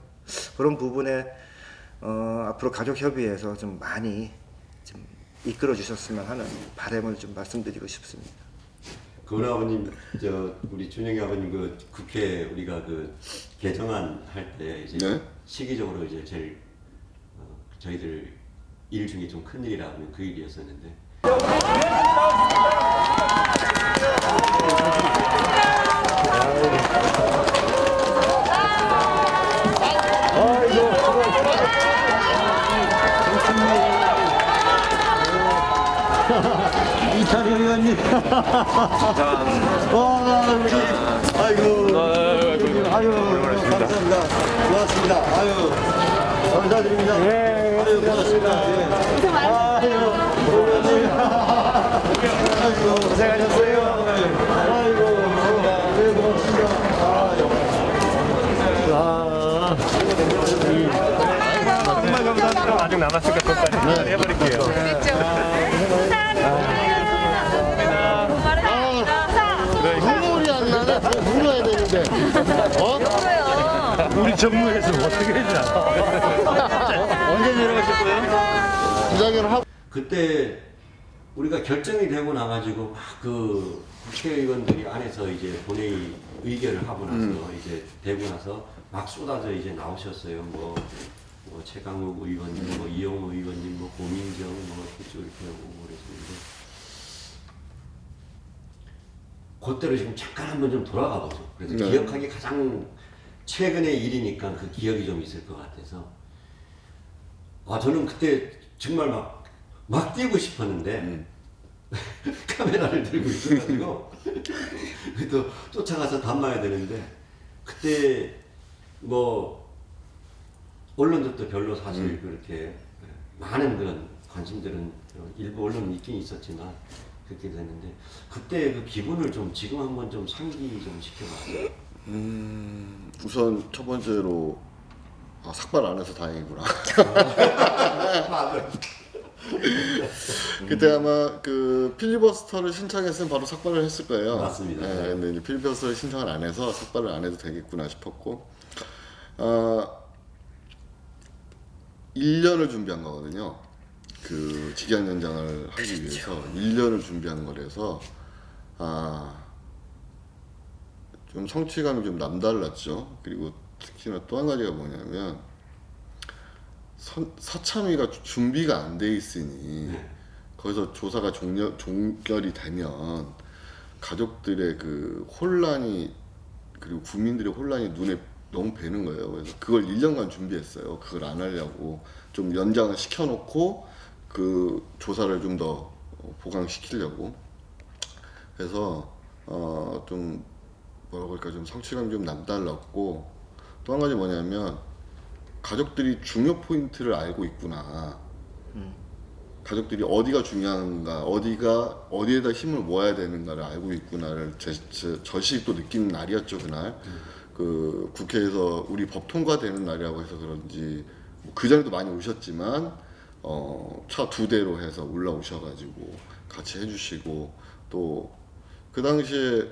그런 부분에 앞으로 가족협의회에서 좀 많이 좀 이끌어 주셨으면 하는 바람을 좀 말씀드리고 싶습니다. 그건 아버님, 우리 준영이 아버님 그 국회 우리가 그 개정안 할 때 이제 네? 시기적으로 이제 제일 저희들 일 중에 좀 큰 일이라 하면 그 일이었었는데. 이찬희 의원님. 감사합니다. 고맙습니다. 감사드립니다. 고맙습니다. 고생하셨어요. 정말 감사합니다. 아직 남았으니까 끝까지 해버릴게요. 눈물이 안 나네. 더 불러야 되는데. 우리 정무에서 어떻게 했냐. 언제 내려가실 거예요? 기자회견을 하고 그때 우리가 결정이 되고 나가지고 막 그 국회의원들이 안에서 이제 본회의 의결을 하고 나서 이제 되고 나서 막 쏟아져 이제 나오셨어요. 뭐 최강욱 의원님, 뭐 이용호 의원님, 뭐 고민정, 뭐 이쪽 이렇게 오고 그랬는데 그때로 지금 잠깐 한번 좀 돌아가 보죠. 그래서 네. 기억하기 가장 최근의 일이니까 그 기억이 좀 있을 것 같아서 저는 그때 정말 막 뛰고 싶었는데 카메라를 들고 있어가지고 또 쫓아가서 담아야 되는데 그때 뭐 언론들도 별로 사실 그렇게 많은 그런 관심들은 일부 언론은 있긴 있었지만 그렇게 됐는데 그때 그 기분을 좀 지금 한번 좀 상기 좀 시켜봤어요. 우선 첫 번째로 삭발 안 해서 다행이구나. 그때 아마 그 필리버스터를 신청했으면 바로 삭발을 했을 거예요. 맞습니다. 네, 근데 이제 필리버스터를 신청을 안 해서 삭발을 안 해도 되겠구나 싶었고, 1년을 준비한 거거든요. 그 직위한 연장을 하기 위해서 1년을 준비한 거라서 좀 성취감이 좀 남달랐죠. 그리고 특히나 또 한 가지가 뭐냐면 사참위가 준비가 안 돼 있으니 거기서 조사가 종결이 되면 가족들의 그 혼란이 그리고 국민들의 혼란이 눈에 너무 뵈는 거예요. 그래서 그걸 1년간 준비했어요. 그걸 안 하려고 좀 연장을 시켜놓고 그 조사를 좀 더 보강시키려고. 그래서 좀 뭐라고 할까 좀 성취감이 좀 남달랐고 또 한 가지 뭐냐면 가족들이 중요 포인트를 알고 있구나. 가족들이 어디가 중요한가, 어디에다 힘을 모아야 되는가를 알고 있구나를 절실히 또 느끼는 날이었죠 그날. 그 국회에서 우리 법 통과되는 날이라고 해서 그런지 그 전에도 많이 오셨지만 차 2대로 해서 올라오셔가지고 같이 해주시고 또 그 당시에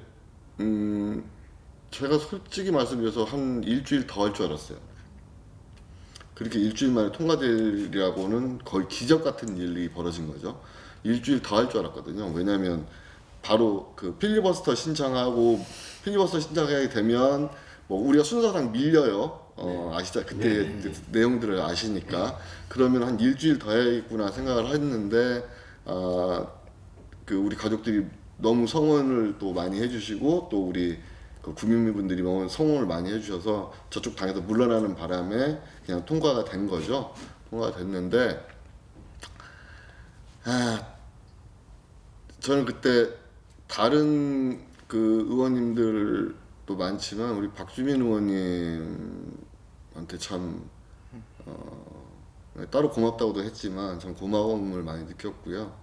제가 솔직히 말씀드려서 한 일주일 더 할 줄 알았어요. 그렇게 일주일 만에 통과되리라고는 거의 기적 같은 일이 벌어진 거죠. 일주일 더 할 줄 알았거든요. 왜냐하면 바로 그 필리버스터 신청하게 되면 뭐 우리가 순서상 밀려요. 아시죠? 그때 내용들을 아시니까 그러면 한 일주일 더 해야겠구나 생각을 했는데 그 우리 가족들이 너무 성원을 또 많이 해주시고 또 우리 그 국민분들이 너무 성원을 많이 해주셔서 저쪽 당에서 물러나는 바람에 그냥 통과가 된 거죠. 통과가 됐는데 저는 그때 다른 그 의원님들도 많지만 우리 박주민 의원님한테 참 따로 고맙다고도 했지만 참 고마움을 많이 느꼈고요.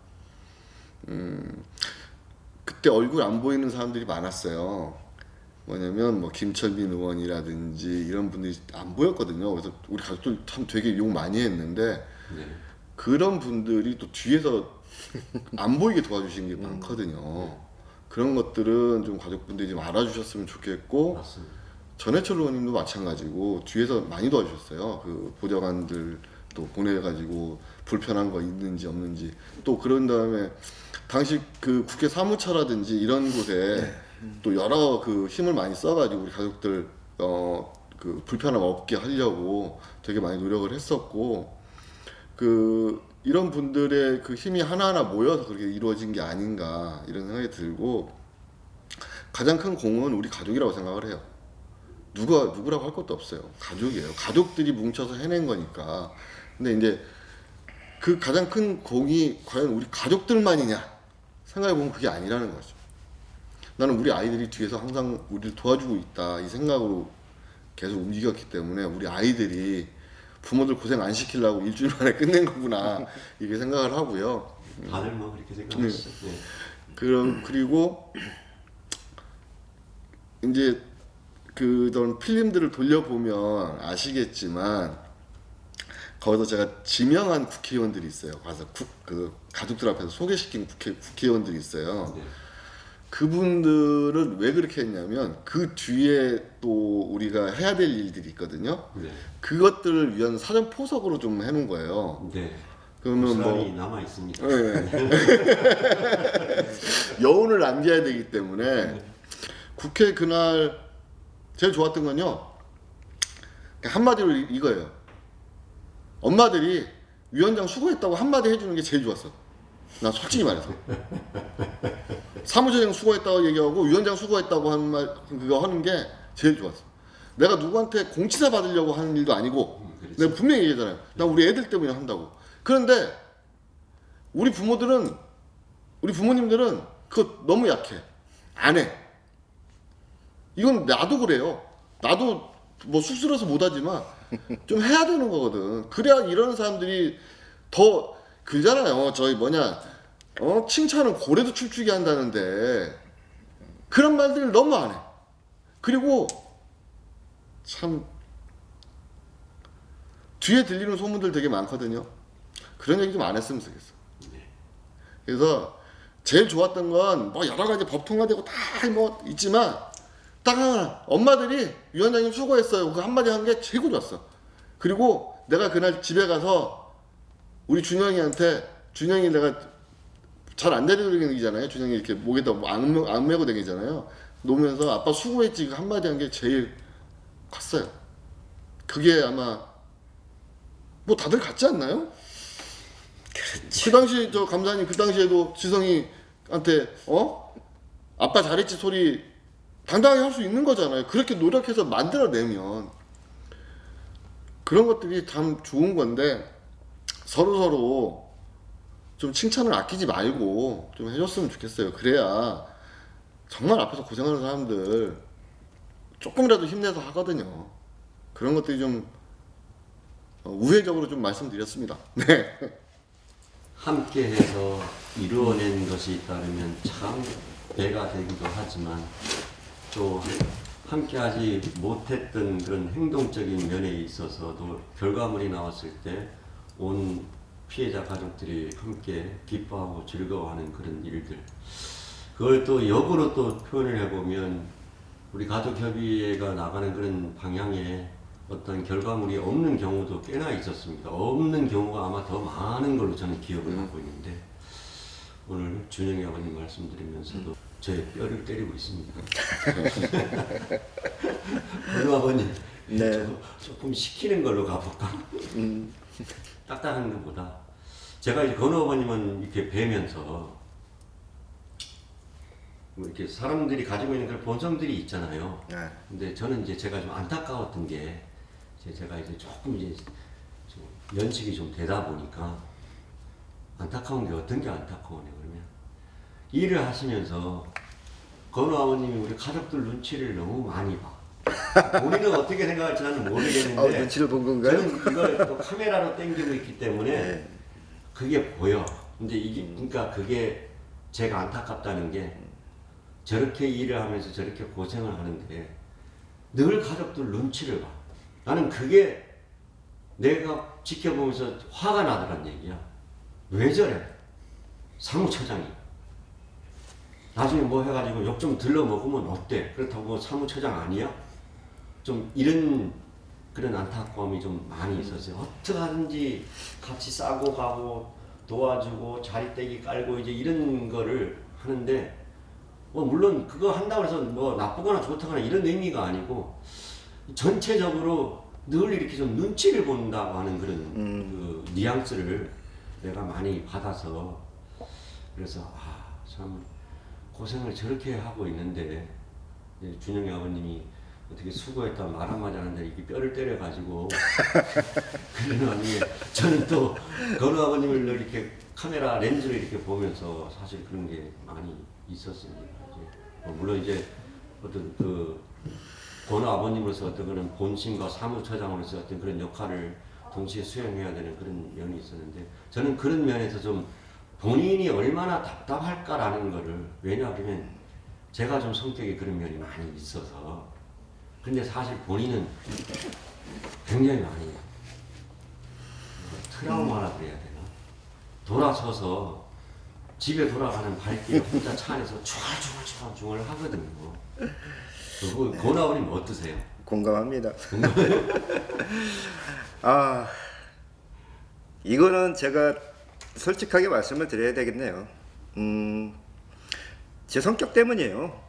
그때 얼굴 안 보이는 사람들이 많았어요. 뭐냐면 뭐 김철민 의원이라든지 이런 분들이 안 보였거든요. 그래서 우리 가족들 참 되게 욕 많이 했는데 그런 분들이 또 뒤에서 안 보이게 도와주시는 게 많거든요. 그런 것들은 좀 가족분들이 좀 알아주셨으면 좋겠고 맞습니다. 전해철 의원님도 마찬가지고 뒤에서 많이 도와주셨어요. 그 보좌관들 또 보내가지고 불편한 거 있는지 없는지 또 그런 다음에 당시 그 국회 사무처라든지 이런 곳에 또 여러 그 힘을 많이 써가지고 우리 가족들 그 불편함 없게 하려고 되게 많이 노력을 했었고 그 이런 분들의 그 힘이 하나하나 모여서 그렇게 이루어진 게 아닌가 이런 생각이 들고 가장 큰 공은 우리 가족이라고 생각을 해요. 누구라고 할 것도 없어요. 가족이에요. 가족들이 뭉쳐서 해낸 거니까. 근데 이제 그 가장 큰 공이 과연 우리 가족들만이냐 생각해보면 그게 아니라는 거죠. 나는 우리 아이들이 뒤에서 항상 우리를 도와주고 있다 이 생각으로 계속 움직였기 때문에 우리 아이들이 부모들 고생 안 시키려고 일주일 만에 끝낸 거구나 이게 생각을 하고요. 다들 뭐 그렇게 생각하시죠. 네. 그리고 이제 그런 필름들을 돌려보면 아시겠지만 거기서 제가 지명한 국회의원들이 있어요. 가서 그 가족들 앞에서 소개시킨 국회의원들이 있어요. 네. 그분들은 왜 그렇게 했냐면 그 뒤에 또 우리가 해야 될 일들이 있거든요. 네. 그것들을 위한 사전 포석으로 좀 해놓은 거예요. 네. 그러면 고스란히 뭐 남아 있습니다. 네. 여운을 남겨야 되기 때문에 국회 그날 제일 좋았던 건요. 한마디로 이거예요. 엄마들이 위원장 수고했다고 한마디 해주는 게 제일 좋았어. 나 솔직히 말해서. 사무처장 수고했다고 얘기하고 위원장 수고했다고 하는 말 그거 하는 게 제일 좋았어. 내가 누구한테 공치사 받으려고 하는 일도 아니고 그렇죠. 내가 분명히 얘기하잖아요. 나 우리 애들 때문에 한다고. 그런데 우리 부모님들은 그거 너무 약해. 안 해. 이건 나도 그래요. 나도 뭐 쑥스러워서 못하지만 좀 해야 되는 거거든. 그래야 이런 사람들이 더 그잖아요. 저희 칭찬은 고래도 춤추게 한다는데 그런 말들을 너무 안 해. 그리고 참 뒤에 들리는 소문들 되게 많거든요. 그런 얘기 좀 안 했으면 좋겠어. 그래서 제일 좋았던 건 뭐 여러 가지 법 통과되고 다 뭐 있지만 딱 하나, 엄마들이 위원장님 수고했어요. 그 한마디 한 게 최고 좋았어. 그리고 내가 그날 집에 가서 우리 준영이 내가 잘 안 데려다니잖아요. 준영이 이렇게 목에다 안 메고 다니잖아요. 놓으면서 아빠 수고했지 그 한마디 한 게 제일 컸어요. 그게 아마 뭐 다들 같지 않나요? 그 당시 저 감사님 그 당시에도 지성이한테 아빠 잘했지 소리 당당하게 할 수 있는 거잖아요. 그렇게 노력해서 만들어내면 그런 것들이 참 좋은 건데 서로 좀 칭찬을 아끼지 말고 좀 해줬으면 좋겠어요. 그래야 정말 앞에서 고생하는 사람들 조금이라도 힘내서 하거든요. 그런 것들이 좀 우회적으로 좀 말씀드렸습니다. 네. 함께해서 이루어낸 것이 있다면 참 배가 되기도 하지만 또 함께하지 못했던 그런 행동적인 면에 있어서도 결과물이 나왔을 때 온 피해자 가족들이 함께 기뻐하고 즐거워하는 그런 일들, 그걸 또 역으로 또 표현을 해보면 우리 가족협의회가 나가는 그런 방향에 어떤 결과물이 없는 경우도 꽤나 있었습니다. 없는 경우가 아마 더 많은 걸로 저는 기억을 하고 있는데 오늘 준영이 아버님 말씀드리면서도 제 뼈를 때리고 있습니다. 건우 아버님, 네. 조금 시키는 걸로 가볼까? 딱딱한 것보다 제가 이제 건우 아버님은 이렇게 뵈면서 뭐 이렇게 사람들이 가지고 있는 그런 본성들이 있잖아요. 네. 근데 저는 이제 제가 좀 안타까웠던 게 제가 이제 조금 이제 좀 연식이 좀 되다 보니까 안타까운 게 어떤 게 안타까우냐 그러면 일을 하시면서 건우 아버님이 우리 가족들 눈치를 너무 많이 봐. 본인은 어떻게 생각할지 나는 모르겠는데 눈치를 본 건가요? 저는 이걸 또 카메라로 당기고 있기 때문에 네. 그게 보여. 근데 이게 그러니까 그게 제가 안타깝다는 게 저렇게 일을 하면서 저렇게 고생을 하는데 늘 가족들 눈치를 봐. 나는 그게 내가 지켜보면서 화가 나더란 얘기야. 왜 저래? 사무처장이. 나중에 뭐 해가지고 욕 좀 들러 먹으면 어때? 그렇다고 사무처장 아니야? 좀 이런 그런 안타까움이 좀 많이 있었어요. 어떻게 하든지 같이 싸고 가고 도와주고 자리떼기 깔고 이제 이런 거를 하는데 뭐 물론 그거 한다고 해서 뭐 나쁘거나 좋다거나 이런 의미가 아니고 전체적으로 늘 이렇게 좀 눈치를 본다고 하는 그런 그 뉘앙스를 내가 많이 받아서 그래서 참 고생을 저렇게 하고 있는데 준영이 아버님이 어떻게 수고했다 말 한마디 하는데 이게 뼈를 때려가지고 그런 와중에 저는 또 건우 아버님을 늘 이렇게 카메라 렌즈를 이렇게 보면서 사실 그런 게 많이 있었습니다. 이제 물론 이제 어떤 그 건우 아버님으로서 어떤 그런 본심과 사무처장으로서 어떤 그런 역할을 동시에 수행해야 되는 그런 면이 있었는데 저는 그런 면에서 좀 본인이 얼마나 답답할까라는 거를 왜냐하면 제가 좀 성격이 그런 면이 많이 있어서 근데 사실 본인은 굉장히 많이 트라우마라 그래야 되나? 돌아서서 집에 돌아가는 발길에 혼자 차 안에서 중얼중얼 하거든요. 그거 고나오님 어떠세요? 공감합니다. 아, 이거는 제가 솔직하게 말씀을 드려야 되겠네요. 제 성격 때문이에요.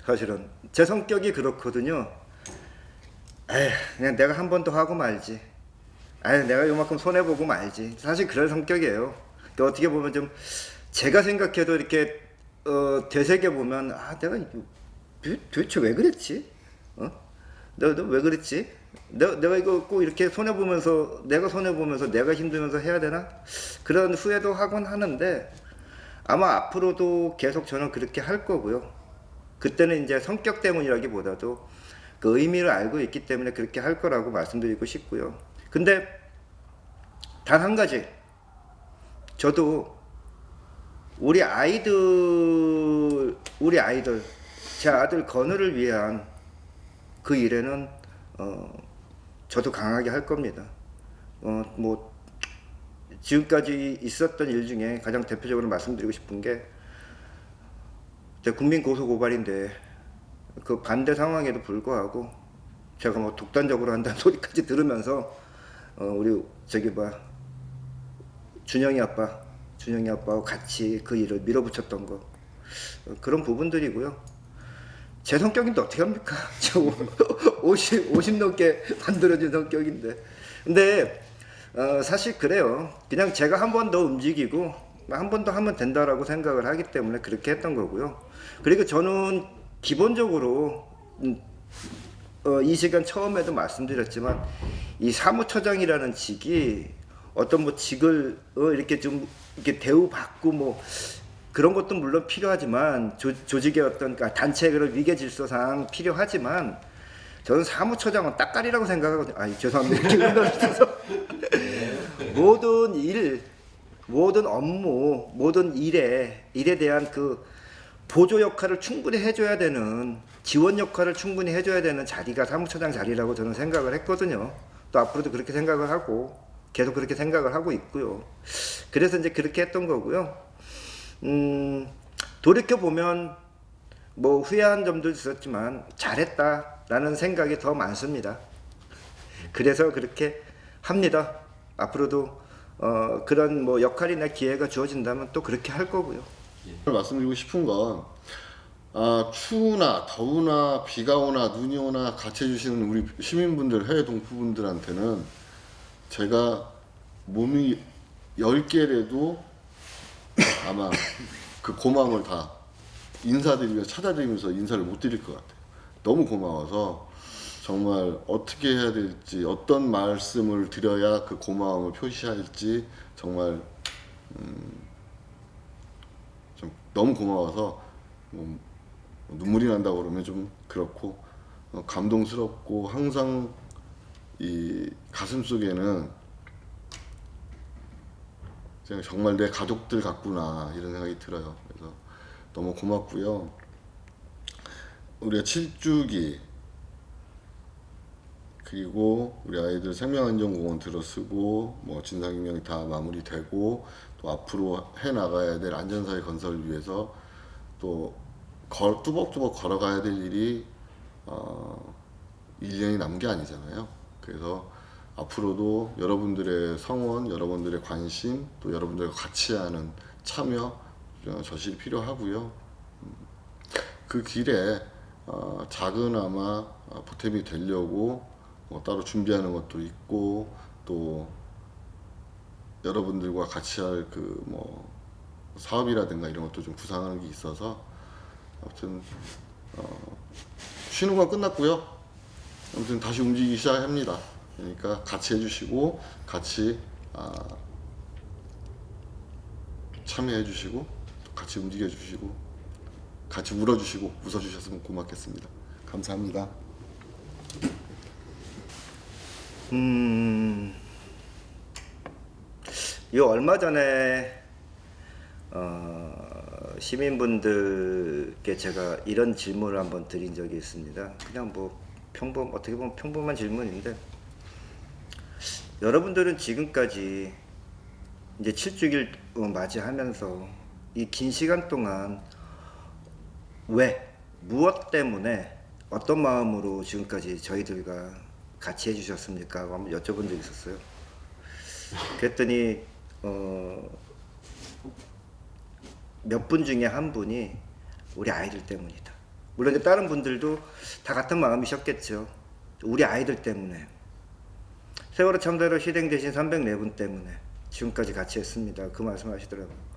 사실은 제 성격이 그렇거든요. 에휴, 그냥 내가 한 번 더 하고 말지. 아유, 내가 요만큼 손해보고 말지. 사실 그런 성격이에요. 또 어떻게 보면 좀 제가 생각해도 이렇게 되새겨보면 아, 내가 도대체 왜 그랬지? 너 왜 그랬지? 내가 이거 꼭 이렇게 손해보면서 내가 힘들면서 해야 되나? 그런 후회도 하곤 하는데 아마 앞으로도 계속 저는 그렇게 할 거고요. 그때는 이제 성격 때문이라기보다도 그 의미를 알고 있기 때문에 그렇게 할 거라고 말씀드리고 싶고요. 근데 단 한 가지, 저도 우리 아이들, 제 아들 건우를 위한 그 일에는 저도 강하게 할 겁니다. 뭐 지금까지 있었던 일 중에 가장 대표적으로 말씀드리고 싶은 게 국민 고소 고발인데 그 반대 상황에도 불구하고 제가 뭐 독단적으로 한다는 소리까지 들으면서 우리 준영이 아빠하고 같이 그 일을 밀어붙였던 거 그런 부분들이고요. 제 성격인데 어떻게 합니까? 저 50 넘게 만들어진 성격인데. 근데 사실 그래요. 그냥 제가 한 번 더 움직이고 한 번 더 하면 된다라고 생각을 하기 때문에 그렇게 했던 거고요. 그리고 저는 기본적으로 이 시간 처음에도 말씀드렸지만 이 사무처장이라는 직이 어떤 뭐 직을 이렇게 좀 이렇게 대우받고 뭐 그런 것도 물론 필요하지만 조직의 어떤 단체의 그런 위계 질서상 필요하지만 저는 사무처장은 따까리라고 생각하거든요. 아, 죄송합니다. 이렇게 흘러있어서 모든 일, 모든 업무, 모든 일에 대한 그 보조 역할을 충분히 해줘야 되는 지원 역할을 충분히 해줘야 되는 자리가 사무처장 자리라고 저는 생각을 했거든요. 또 앞으로도 그렇게 생각을 하고 계속 그렇게 생각을 하고 있고요. 그래서 이제 그렇게 했던 거고요. 돌이켜 보면 뭐 후회한 점도 있었지만 잘했다라는 생각이 더 많습니다. 그래서 그렇게 합니다. 앞으로도 그런 뭐 역할이나 기회가 주어진다면 또 그렇게 할 거고요. 말씀드리고 싶은 건 추우나 더우나 비가 오나 눈이 오나 같이 해주시는 우리 시민분들, 해외 동포분들한테는 제가 몸이 10개라도 아마 그 고마움을 다 인사드리면서 찾아드리면서 인사를 못 드릴 것 같아요. 너무 고마워서 정말 어떻게 해야 될지, 어떤 말씀을 드려야 그 고마움을 표시할지 정말 좀 너무 고마워서 눈물이 난다고 그러면 좀 그렇고 감동스럽고 항상 이 가슴 속에는 정말 내 가족들 같구나 이런 생각이 들어요. 그래서 너무 고맙고요. 우리가 7주기 그리고 우리 아이들 생명안전공원 들어서고 뭐 진상규명이 다 마무리되고 또 앞으로 해 나가야 될 안전사회 건설을 위해서 또 뚜벅뚜벅 걸어가야 될 일이 1년이 남은 게 아니잖아요. 그래서 앞으로도 여러분들의 성원, 여러분들의 관심, 또 여러분들과 같이 하는 참여 저실이 필요하고요. 그 길에 작은아마 보탬이 되려고 뭐 따로 준비하는 것도 있고 또 여러분들과 같이 할 그 뭐 사업이라든가 이런 것도 좀 구상하는 게 있어서 아무튼 쉬는 건 끝났고요. 아무튼 다시 움직이기 시작합니다. 그러니까 같이 해주시고 같이 참여해주시고 같이 움직여주시고 같이 울어주시고 웃어주셨으면 고맙겠습니다. 감사합니다. 이 얼마 전에 시민분들께 제가 이런 질문을 한번 드린 적이 있습니다. 그냥 뭐 어떻게 보면 평범한 질문인데 여러분들은 지금까지 이제 7주기를 맞이하면서 이 긴 시간 동안 왜, 무엇 때문에, 어떤 마음으로 지금까지 저희들과 같이 해주셨습니까? 하고 한번 여쭤본 적이 있었어요. 그랬더니 몇 분 중에 한 분이 우리 아이들 때문이다. 물론 이제 다른 분들도 다 같은 마음이셨겠죠. 우리 아이들 때문에, 세월호 참사로 희생되신 304분 때문에 지금까지 같이 했습니다. 그 말씀하시더라고요.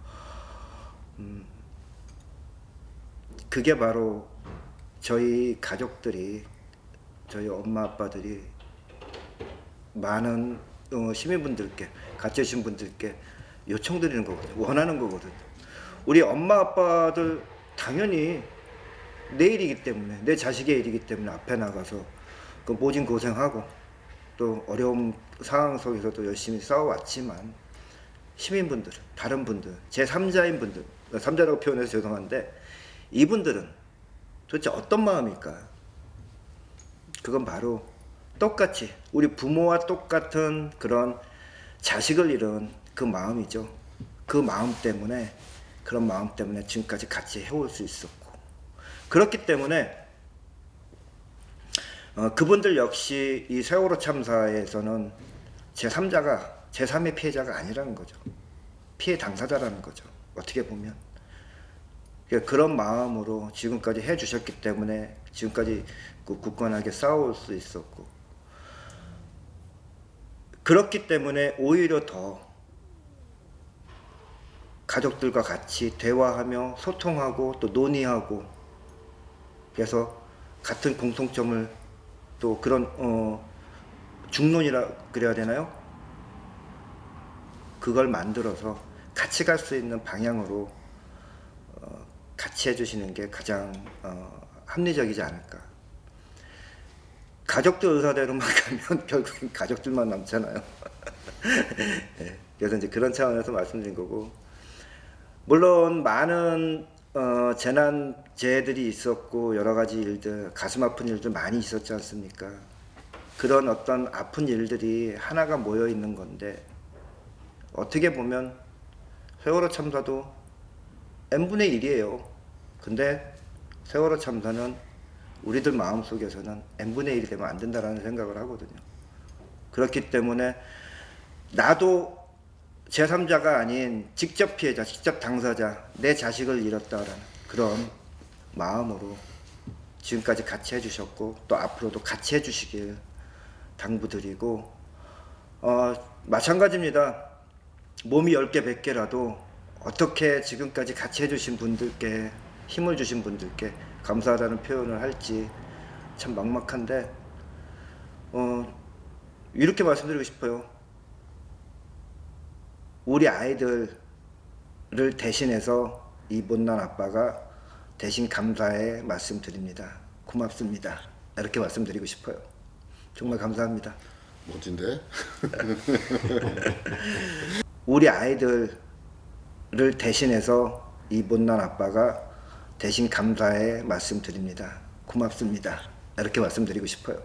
그게 바로 저희 가족들이, 저희 엄마 아빠들이 많은 시민분들께, 같이 오신 분들께 요청드리는 거거든요. 원하는 거거든요. 우리 엄마 아빠들 당연히 내 일이기 때문에, 내 자식의 일이기 때문에 앞에 나가서 그 모진 고생하고 또 어려운 상황 속에서도 열심히 싸워왔지만, 시민분들, 다른 분들, 제3자인 분들, 3자라고 표현해서 죄송한데, 이분들은 도대체 어떤 마음일까? 그건 바로 똑같이 우리 부모와 똑같은 그런 자식을 잃은 그 마음이죠. 그 마음 때문에, 그런 마음 때문에 지금까지 같이 해올 수 있었고, 그렇기 때문에 그분들 역시 이 세월호 참사에서는 제3자가, 제3의 피해자가 아니라는 거죠. 피해 당사자라는 거죠. 어떻게 보면. 그런 마음으로 지금까지 해주셨기 때문에 지금까지 굳건하게 싸울 수 있었고, 그렇기 때문에 오히려 더 가족들과 같이 대화하며 소통하고 또 논의하고, 그래서 같은 공통점을, 또 그런 중론이라 그래야 되나요? 그걸 만들어서 같이 갈 수 있는 방향으로 같이 해주시는 게 가장 합리적이지 않을까. 가족들 의사대로만 가면 결국엔 가족들만 남잖아요. 네, 그래서 이제 그런 차원에서 말씀드린 거고, 물론 많은 재난재해들이 있었고 여러 가지 일들, 가슴 아픈 일들 많이 있었지 않습니까? 그런 어떤 아픈 일들이 하나가 모여 있는 건데, 어떻게 보면 세월호 참사도 n분의 1이에요. 근데 세월호 참사는 우리들 마음속에서는 n분의 1이 되면 안 된다라는 생각을 하거든요. 그렇기 때문에 나도 제3자가 아닌 직접 피해자, 직접 당사자, 내 자식을 잃었다라는 그런 마음으로 지금까지 같이 해주셨고, 또 앞으로도 같이 해주시길 당부드리고, 마찬가지입니다. 몸이 10개, 100개라도 어떻게 지금까지 같이 해주신 분들께, 힘을 주신 분들께 감사하다는 표현을 할지 참 막막한데, 이렇게 말씀드리고 싶어요. 우리 아이들을 대신해서 이 못난 아빠가 대신 감사의 말씀드립니다. 고맙습니다. 이렇게 말씀드리고 싶어요. 정말 감사합니다. 멋진데? 우리 아이들을 대신해서 이 못난 아빠가 대신 감사의 말씀드립니다. 고맙습니다. 이렇게 말씀드리고 싶어요.